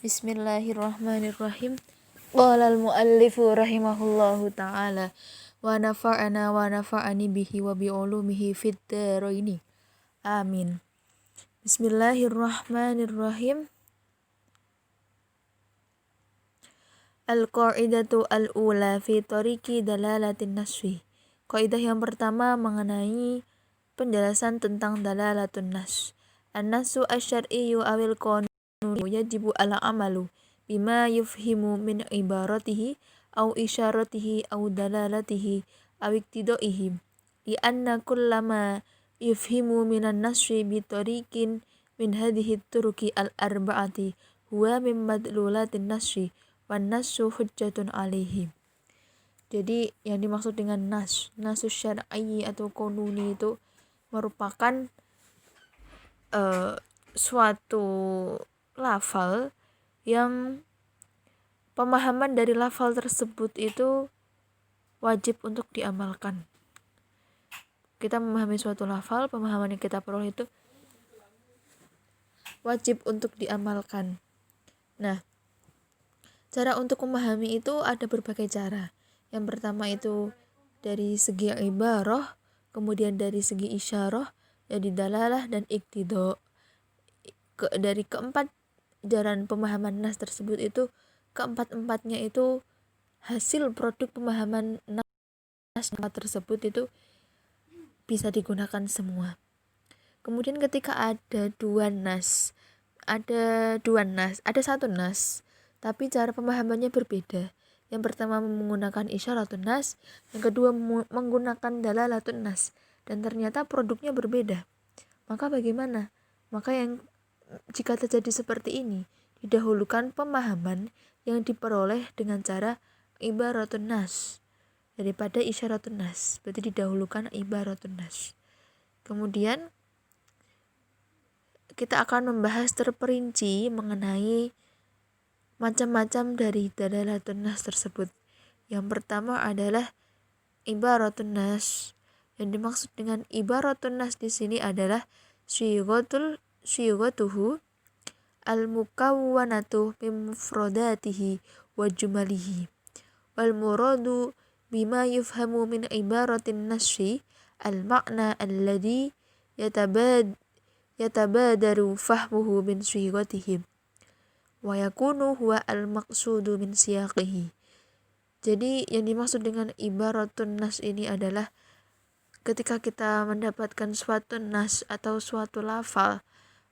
Bismillahirrahmanirrahim. Qala al-muallifu rahimahullahu ta'ala wa nafa'ani bihi wa bi'ulumihi fid dharaini. Amin. Bismillahirrahmanirrahim. Al-qa'idatu al-ula fi tariqi dalalatin naswi. Kaidah yang pertama mengenai penjelasan tentang dalalatun nas. An-nasu asy-syar'iyyu awil qanun yajibu ala amalu bima yufhimu min ibaratihi au isyaratihi au dalalatihi au iktidaihi li anna kullama yufhimu minan nasri bi tariqin min hadhihi turuki al-arba'ati huwa min madlulatin nasri wan nasu hujjatun alaihi. Jadi yang dimaksud dengan nasus syar'i atau konuni itu merupakan suatu lafal yang pemahaman dari lafal tersebut itu wajib untuk diamalkan. Kita memahami suatu lafal, pemahaman yang kita peroleh itu wajib untuk diamalkan. Nah, cara untuk memahami itu ada berbagai cara. Yang pertama itu dari segi ibarah, kemudian dari segi isyarah, dari dalalah dan iktida. Dari keempat jalan pemahaman nas tersebut itu, keempat-empatnya itu hasil produk pemahaman nas tersebut itu bisa digunakan semua. Kemudian ketika ada satu nas, tapi cara pemahamannya berbeda. Yang pertama menggunakan isyaratun nas, yang kedua menggunakan dalalatun nas, dan ternyata produknya berbeda. Maka bagaimana? Maka jika terjadi seperti ini, didahulukan pemahaman yang diperoleh dengan cara ibaratun nas daripada isyaratun nas. Berarti didahulukan ibaratun nas. Kemudian kita akan membahas terperinci mengenai macam-macam dari dalalatun nas tersebut. Yang pertama adalah ibaratun nas. Yang dimaksud dengan ibaratun nas di sini adalah syigatuhu al-mukawwanatu min mufradatihi wa jumalihi wal muradu bima yufhamu min ibaratin nasri al-ma'na alladhi yatabadaru fahmuhu min syigatihim wa yakunu huwa al-maqsudu min siyaqihi. Jadi yang dimaksud dengan ibaratun nas ini adalah ketika kita mendapatkan suatu nas atau suatu lafal,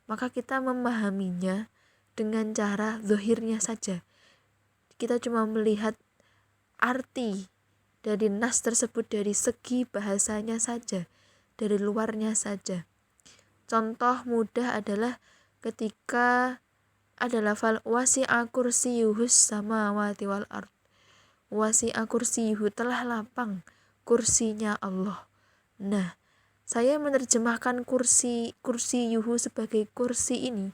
maka kita memahaminya dengan cara zahirnya saja. Kita cuma melihat arti dari nas tersebut dari segi bahasanya saja, dari luarnya saja. Contoh mudah adalah ketika ada lafal wasi'a kursiyuhus samawati wal ard. Wasi'a kursiyuhu, telah lapang kursinya Allah. Nah, saya menerjemahkan kursi yuhu sebagai kursi ini.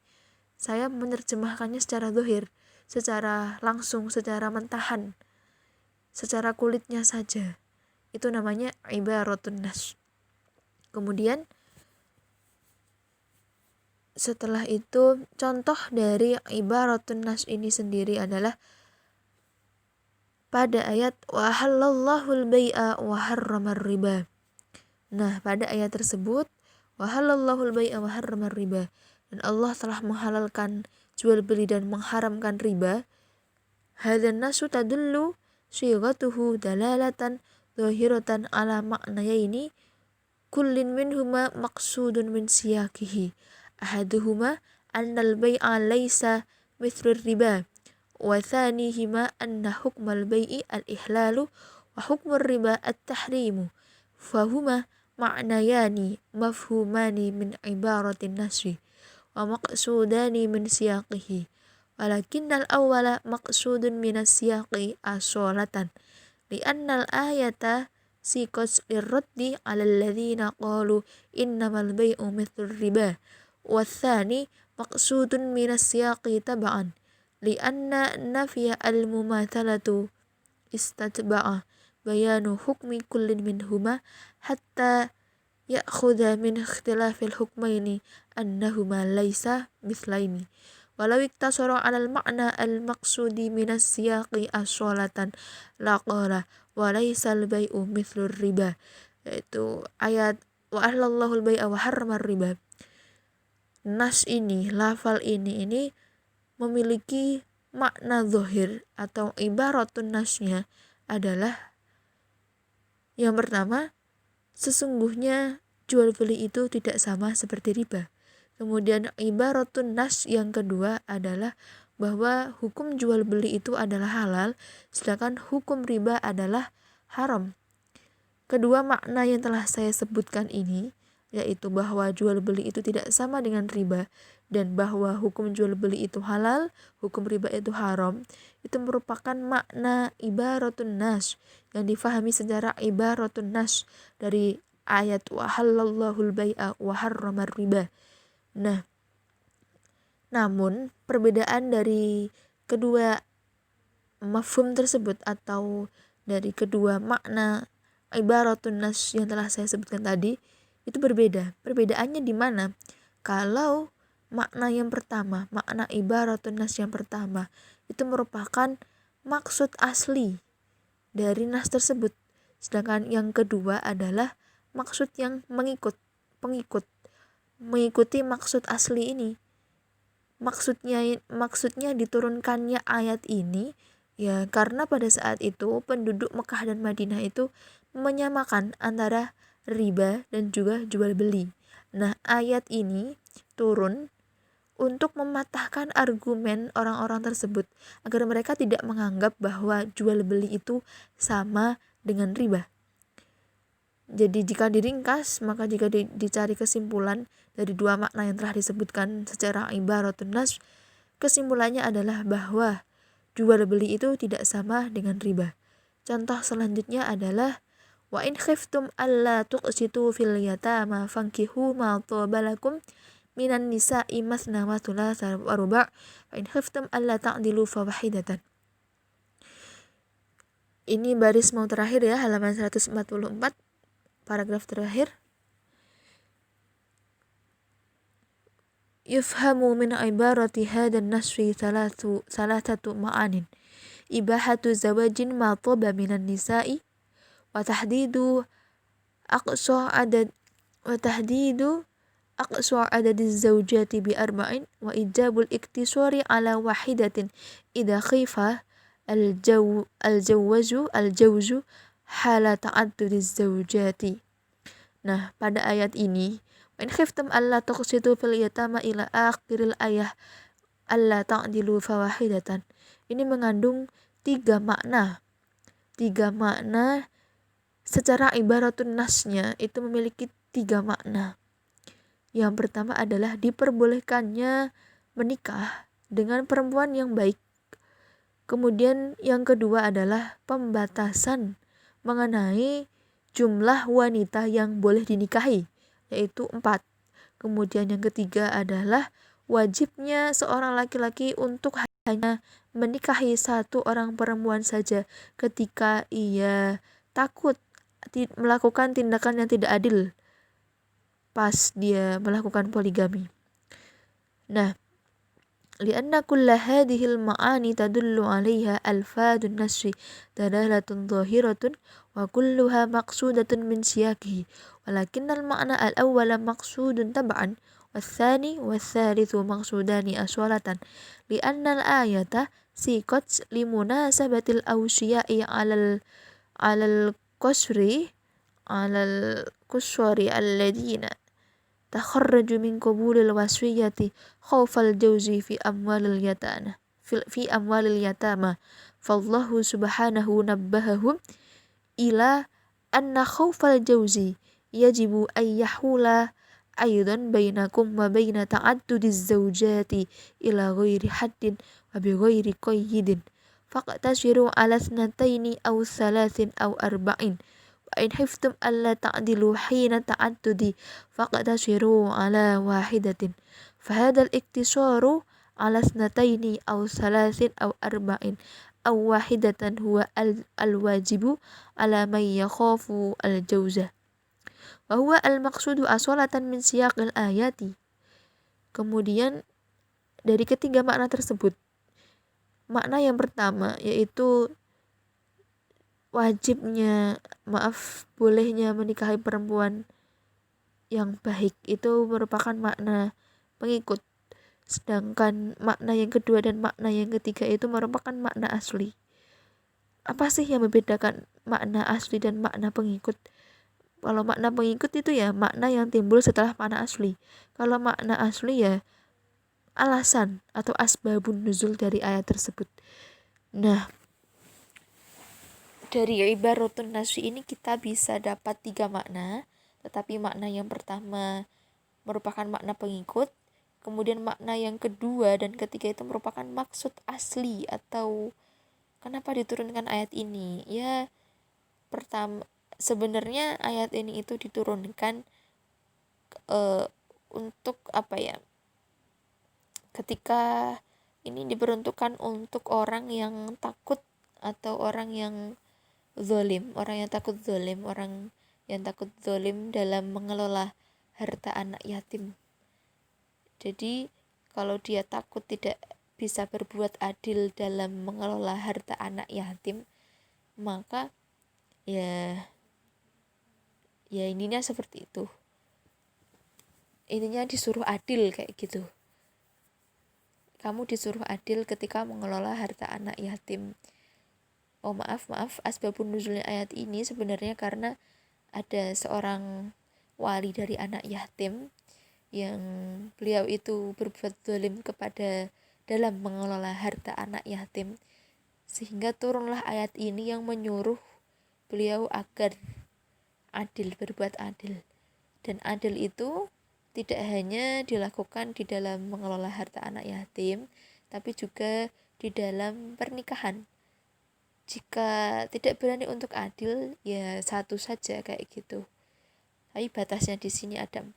Saya menerjemahkannya secara zahir, secara langsung, secara mentahan, secara kulitnya saja. Itu namanya ibaratun nas. Kemudian setelah itu contoh dari ibaratun nas ini sendiri adalah pada ayat wa halallahu al-bai'a wa harramar riba. Nah, pada ayat tersebut wa halallahu al-bai'a wa harramar riba, dan Allah telah menghalalkan jual beli dan mengharamkan riba. Hadzan nasu tadullu syighatuhu dalalatan zahiratan ala ma'nayaini kullin minhuma maqsudun min siyaqihi. Ahaduhuma annal bai'a laysa mithlu riba wa thanihima anna hukmal bai'i al-ihlalu wa hukmur riba at-tahrimu. Fahuma ma'nayani mafhumani min ibaratin nasri wa maqsudani min siyaqihi walakinnal awwala maqsudun min siyaqi asolatan li'annal ayata siqas lirraddi 'alal ladzina qalu innamal bai'u mithlur riba watsani maqsudun min siyaqi tab'an li'anna nafiya al-mumathalatu istatba'a bayanu hukmi kullin minhuma hatta ya'khudha min ikhtilafil hukmaini annahuma laysa mithlaini walau iktasara 'alal ma'na al-maqsudi minas siyaqi as-sholatan laqala wa laysal bai'u mithlur riba, yaitu ayat wa ahlallahu al-bai'a wa harramar riba. Nas ini, lafal ini memiliki makna zahir atau ibaratun nasnya adalah yang pertama, sesungguhnya jual beli itu tidak sama seperti riba. Kemudian ibaratun nas yang kedua adalah bahwa hukum jual beli itu adalah halal, sedangkan hukum riba adalah haram. Kedua makna yang telah saya sebutkan ini, yaitu bahwa jual beli itu tidak sama dengan riba, dan bahwa hukum jual beli itu halal, hukum riba itu haram, itu merupakan makna ibaratun nas yang difahami secara ibaratun nas dari ayat wa halallahul bai'a wa harramar riba. Nah, namun perbedaan dari kedua mafhum tersebut atau dari kedua makna ibaratun nas yang telah saya sebutkan tadi itu berbeda. Perbedaannya di mana? Kalau makna yang pertama, makna ibaratun nas yang pertama itu merupakan maksud asli dari nas tersebut, sedangkan yang kedua adalah maksud yang mengikuti maksud asli ini. Maksudnya diturunkannya ayat ini ya karena pada saat itu penduduk Mekah dan Madinah itu menyamakan antara riba dan juga jual beli. Nah, ayat ini turun untuk mematahkan argumen orang-orang tersebut agar mereka tidak menganggap bahwa jual beli itu sama dengan riba. Jadi jika diringkas, maka jika dicari kesimpulan dari dua makna yang telah disebutkan secara ibaratun nas, kesimpulannya adalah bahwa jual beli itu tidak sama dengan riba. Contoh selanjutnya adalah wa in khiftum alla tuqsitu fil yatama fankihu ma taba lakum minan nisa'i mathna wa thulatha wa ruba' wa in khiftum alla ta'dilu fawahidatan. Ini baris mau terakhir ya, halaman 144. Paragraf terakhir. Yufhamu min ibarati hadan nasri salatatu ma'anin. Ibahatu zawajin ma taba minan nisa'i wa tahdidu aqsa adad az-zawjati bi arba'in wa ijabul iktisari ala wahidatin idza khifa al-jawzu hala ta'addud az-zawjati. Nah, pada ayat ini in khiftum alla tuqsitu fil yatama ila akhiril ayah alla ta'dilu fawahidatan. Ini mengandung tiga makna secara ibaratun nasnya itu memiliki tiga makna. Yang pertama adalah diperbolehkannya menikah dengan perempuan yang baik. Kemudian yang kedua adalah pembatasan mengenai jumlah wanita yang boleh dinikahi, yaitu 4. Kemudian yang ketiga adalah wajibnya seorang laki-laki untuk hanya menikahi satu orang perempuan saja ketika ia takut melakukan tindakan yang tidak adil pas dia melakukan poligami. Nah, lianna kulla hadhil ma'ani tadullu 'alaiha alfadun nasri dalalatun zahiratun wa kulluha maqsudatun min siyaqihi walakinnal ma'na al-awwala maqsudun tab'an والثاني والثالث مقصودان أصالة لأن الآية سيقت لمناسبة الأوصياء على القصر الذين تخرجوا من قبول الوصية خوف الجوز في أموال اليتامى فالله سبحانه نبههم إلى أن خوف الجوز يجب أن يحول أيضا بينكم وبين تعدد الزوجات إلى غير حد وبغير قيد فاقتصروا على 2 أو 3 أو 4 وإن خفتم ألا تعدلوا حين تعدد فاقتصروا على واحدة فهذا الاقتصار على 2 أو 3 أو 4 أو واحدة هو الواجب على من يخاف الجوز وهو المقصود أصالة من سياق الآيات. Kemudian dari ketiga makna tersebut. Makna yang pertama yaitu bolehnya menikahi perempuan yang baik, itu merupakan makna pengikut. Sedangkan makna yang kedua dan makna yang ketiga itu merupakan makna asli. Apa sih yang membedakan makna asli dan makna pengikut? Kalau makna pengikut itu ya makna yang timbul setelah makna asli. Kalau makna asli ya alasan atau asbabun nuzul dari ayat tersebut. Nah, dari ibaratun nasyi ini kita bisa dapat 3 makna, tetapi makna yang pertama merupakan makna pengikut, kemudian makna yang kedua dan ketiga itu merupakan maksud asli atau kenapa diturunkan ayat ini. Ya, pertama sebenarnya ayat ini itu diturunkan untuk apa ya? Ketika ini diperuntukkan untuk orang yang takut atau orang yang zalim, orang yang takut zalim dalam mengelola harta anak yatim. Jadi kalau dia takut tidak bisa berbuat adil dalam mengelola harta anak yatim, maka ya ininya seperti itu. Intinya disuruh adil kayak gitu. Kamu disuruh adil ketika mengelola harta anak yatim. Oh maaf, asbabun nuzulnya ayat ini sebenarnya karena ada seorang wali dari anak yatim yang beliau itu berbuat zalim kepada dalam mengelola harta anak yatim, sehingga turunlah ayat ini yang menyuruh beliau agar adil, berbuat adil. Dan adil itu tidak hanya dilakukan di dalam mengelola harta anak yatim, tapi juga di dalam pernikahan. Jika tidak berani untuk adil, ya satu saja kayak gitu. Tapi batasnya di sini ada 4,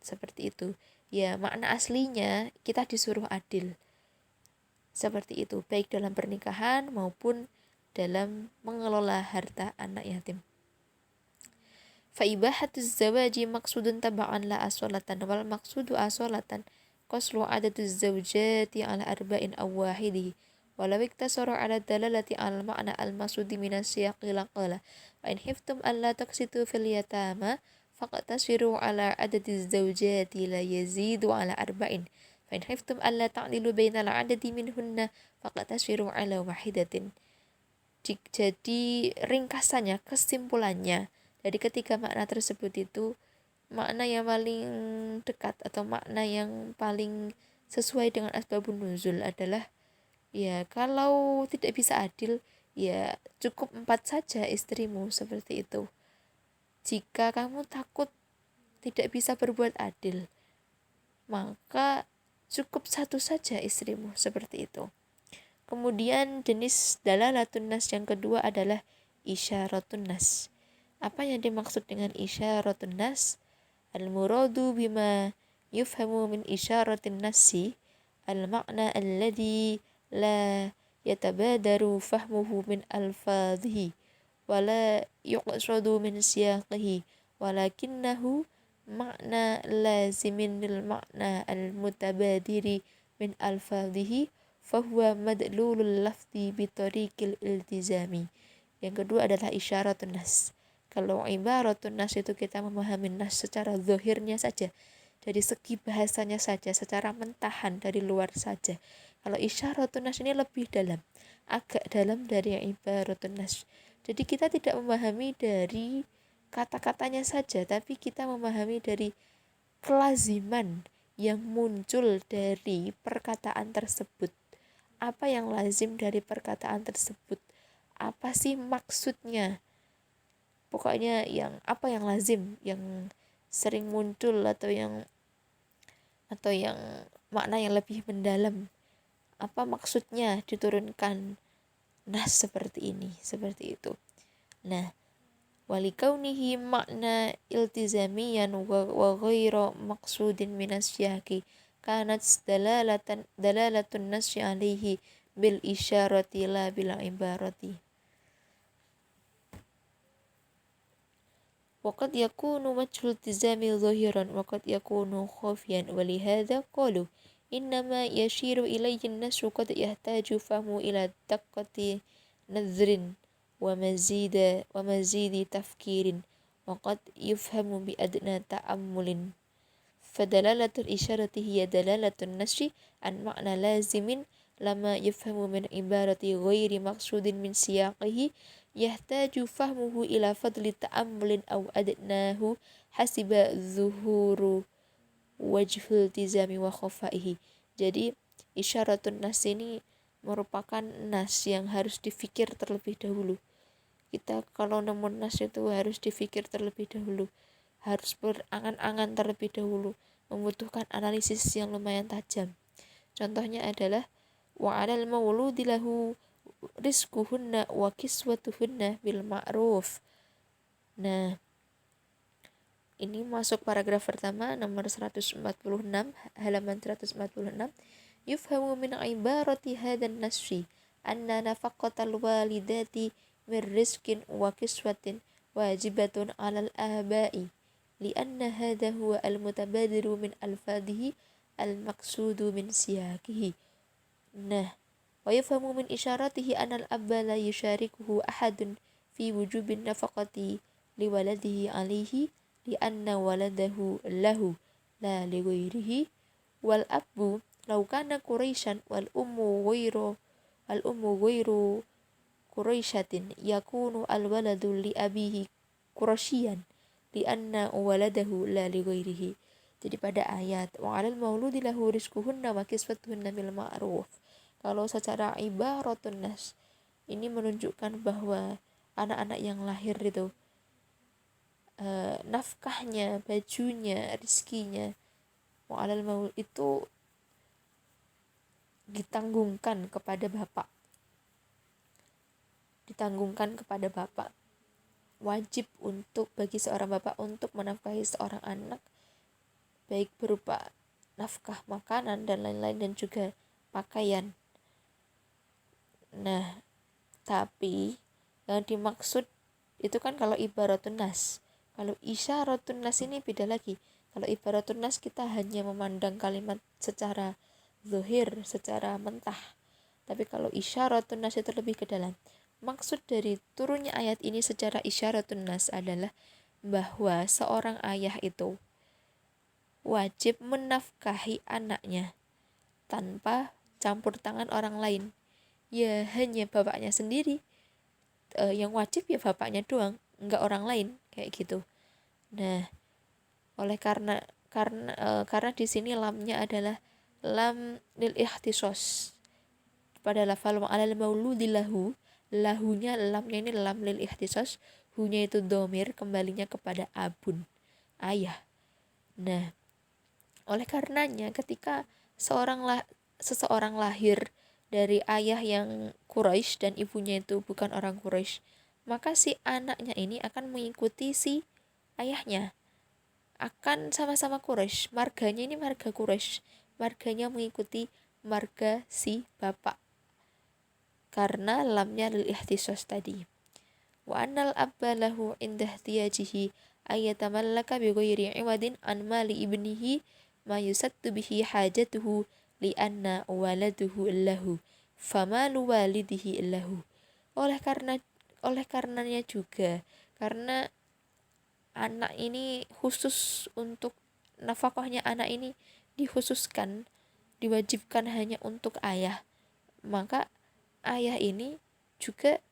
seperti itu. Ya makna aslinya kita disuruh adil, seperti itu, baik dalam pernikahan maupun dalam mengelola harta anak yatim. Faibahatuz zawaji maksudun taba'an la asolatan wal maksudu asolatan qasru adaduz zawjati ala arba'in aw wahidi walau iktasara ala dalalati al ma'na al masudi minas siyaqi laqala wa in hiftum an la taqsitu fil yatama faqtasiru ala adadiz zawjati la yazidu ala arba'in fa in hiftum an la ta'dilu bainal adadi minhunna faqtasiru ala wahidatin. Jadi ringkasannya, kesimpulannya dari ketiga makna tersebut itu, makna yang paling dekat atau makna yang paling sesuai dengan asbabun nuzul adalah ya kalau tidak bisa adil ya cukup 4 saja istrimu, seperti itu. Jika kamu takut tidak bisa berbuat adil, maka cukup 1 saja istrimu, seperti itu. Kemudian jenis dalalatun nas yang kedua adalah isyaratun nas. Apa yang dimaksud dengan isyaratun nas? Al-muradu bima yufhamu min isyaratin nasi al-ma'na alladhi la yatabadaru fahmuhu min alfadhihi wa la yuqsadu min siyaqihi walakinnahu ma'na lazimin lil ma'na al-mutabadiri min alfadhihi fahuwa madlulul lafzi bitariqil iltizami. Yang kedua adalah isyaratun nas. Kalau ibaratun nas itu kita memahami nas secara zahirnya saja, dari segi bahasanya saja, secara mentahan dari luar saja. Kalau isyaratun nas ini lebih dalam, agak dalam dari ibaratun nas. Jadi kita tidak memahami dari kata-katanya saja, tapi kita memahami dari kelaziman yang muncul dari perkataan tersebut. Apa yang lazim dari perkataan tersebut? Apa sih maksudnya? Pokoknya yang apa yang lazim, yang sering muncul atau yang makna yang lebih mendalam. Apa maksudnya diturunkan nas seperti ini, seperti itu. Nah, walikaunihi makna iltizamiyan wa ghairu maqsudin minas syaki kanat dalalatun nasyi alaihi bil isyarati la bil ibarati. وقد يكون وجه التزام ظاهرا وقد يكون خافيا ولهذا قالوا إنما يشير إليه النسر قد يحتاج فهمه إلى دقة نظر ومزيد تفكير وقد يفهم بأدنى تأمل. فدلالة الإشارة هي دلالة النسر عن معنى لازم لما يفهم من عبارة غير مقصود من سياقه يحتاج فهمه إلى فضل تأمل أو أدناه حسب ظهور wajh iltizami wa khafaihi. Jadi isyaratun nas ini merupakan nas yang harus difikir terlebih dahulu. Kita kalau nemu nas itu harus difikir terlebih dahulu, harus berangan-angan terlebih dahulu, membutuhkan analisis yang lumayan tajam. Contohnya adalah wa 'alal mauludi lahu rizquhunna wa kiswatuhunna bil ma'ruf. Nah, ini masuk paragraf pertama nomor 146 halaman 146. Yufhamu min ibarati hadan nasri anna nafaqatal walidati min rizqin wa kiswatin wajibatun 'alal aba'i li'anna hadha huwa al-mutabadiru min alfadhihi al-maqsudu min siyaqihi. Nah, wa yufhamu min isyaratihi anna al-abba la yusyarikuhu ahadun fi wujubin nafaqati liwaladihi 'alaihi li'anna waladahu lahu la lighairihi wal abu law kana quraisyan wal ummu ghairu quraisyatin yakunu al waladu li abihi qurasyian li'anna waladahu la lighairihi. Jadi pada ayat wa 'alal mauludi lahu rizquhunna wa kiswatuhunna bil ma'ruf, kalau secara ibaratun nas ini menunjukkan bahwa anak-anak yang lahir itu nafkahnya, bajunya, rizkinya wa'alal maul itu ditanggungan kepada bapak. Wajib untuk bagi seorang bapak untuk menafkahi seorang anak, baik berupa nafkah makanan dan lain-lain dan juga pakaian. Nah, tapi yang dimaksud itu kan kalau ibaratun nas. Kalau isyaratun nas ini beda lagi. Kalau ibaratun nas kita hanya memandang kalimat secara zahir, secara mentah. Tapi kalau isyaratun nas itu lebih ke dalam. Maksud dari turunnya ayat ini secara isyaratun nas adalah bahwa seorang ayah itu wajib menafkahi anaknya tanpa campur tangan orang lain. Ya hanya bapaknya sendiri. Yang wajib ya bapaknya doang, enggak orang lain, kayak gitu. Nah, oleh karena di sini lamnya adalah lam lil ikhtisos. Pada lafal wa 'alal mauludi lahu, lahunya lamnya ini lam lil ikhtisos, hunya itu domir kembalinya kepada abun, ayah. Nah, oleh karenanya ketika seseorang lahir dari ayah yang Quraisy dan ibunya itu bukan orang Quraisy, maka si anaknya ini akan mengikuti si ayahnya, akan sama-sama Quraisy, marganya ini marga Quraisy, marganya mengikuti marga si bapak karena lamnya lil ihtisos tadi. Wa annal abba lahu indah tiyajihi ayatamallaka bi ghairi iwadin an mali ibnihi ma yusattu bihi hajatuhu li anna waladuhu lahu famalu walidihi lahu. Oleh karenanya juga karena anak ini khusus untuk nafkahnya, anak ini dikhususkan, diwajibkan hanya untuk ayah, maka ayah ini juga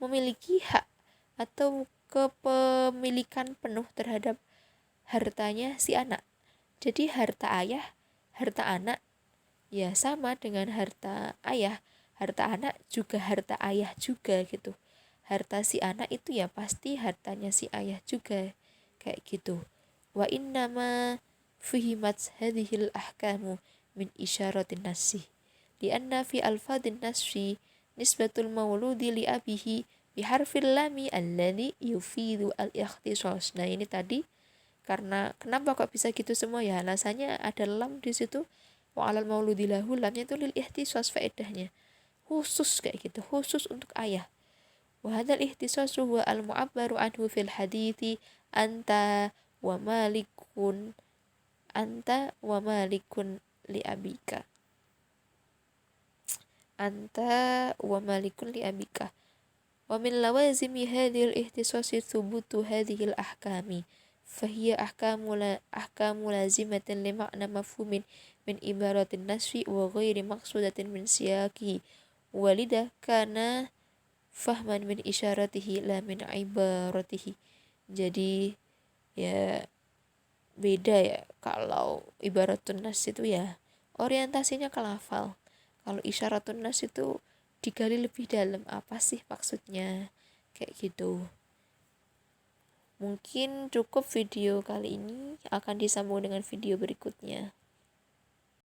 memiliki hak atau kepemilikan penuh terhadap hartanya si anak. Jadi harta ayah, harta anak ya sama dengan harta ayah, harta anak juga harta ayah juga gitu. Harta si anak itu ya pasti hartanya si ayah juga, kayak gitu. Wa innama fuhimat hadhil ahkamu min isyaratin nasi lianna fi alfadin nasi nisbatul mauludi li abihi biharfil lami alladhi yufidu al-ikhtisas. Nah, ini tadi karena kenapa kok bisa gitu semua ya, alasannya ada lam di situ. Wa 'alal mauludi lahu, lamnya itu lil ihtisas, faedahnya khusus kayak gitu, khusus untuk ayah. Wa hadzal ihtisas huwa al mu'abbaru anhu fil hadithi anta wa malikun li abika. Anta wa malikun li abika. Wa min lawazimi hadhil ihtisasi thubutu hadhil ahkami. Fahiya ahkamu lazimatan li ma'na mafhumin min ibaratin nasfi wa ghairi maqsudatin min siyaki. Walida kana fahman min isyaratihi la min ibaratihi. Jadi ya beda ya, kalau ibaratun nas itu ya orientasinya ke lafal, kalau isyaratun nas itu digali lebih dalam apa sih maksudnya, kayak gitu. Mungkin cukup video kali ini, akan disambung dengan video berikutnya.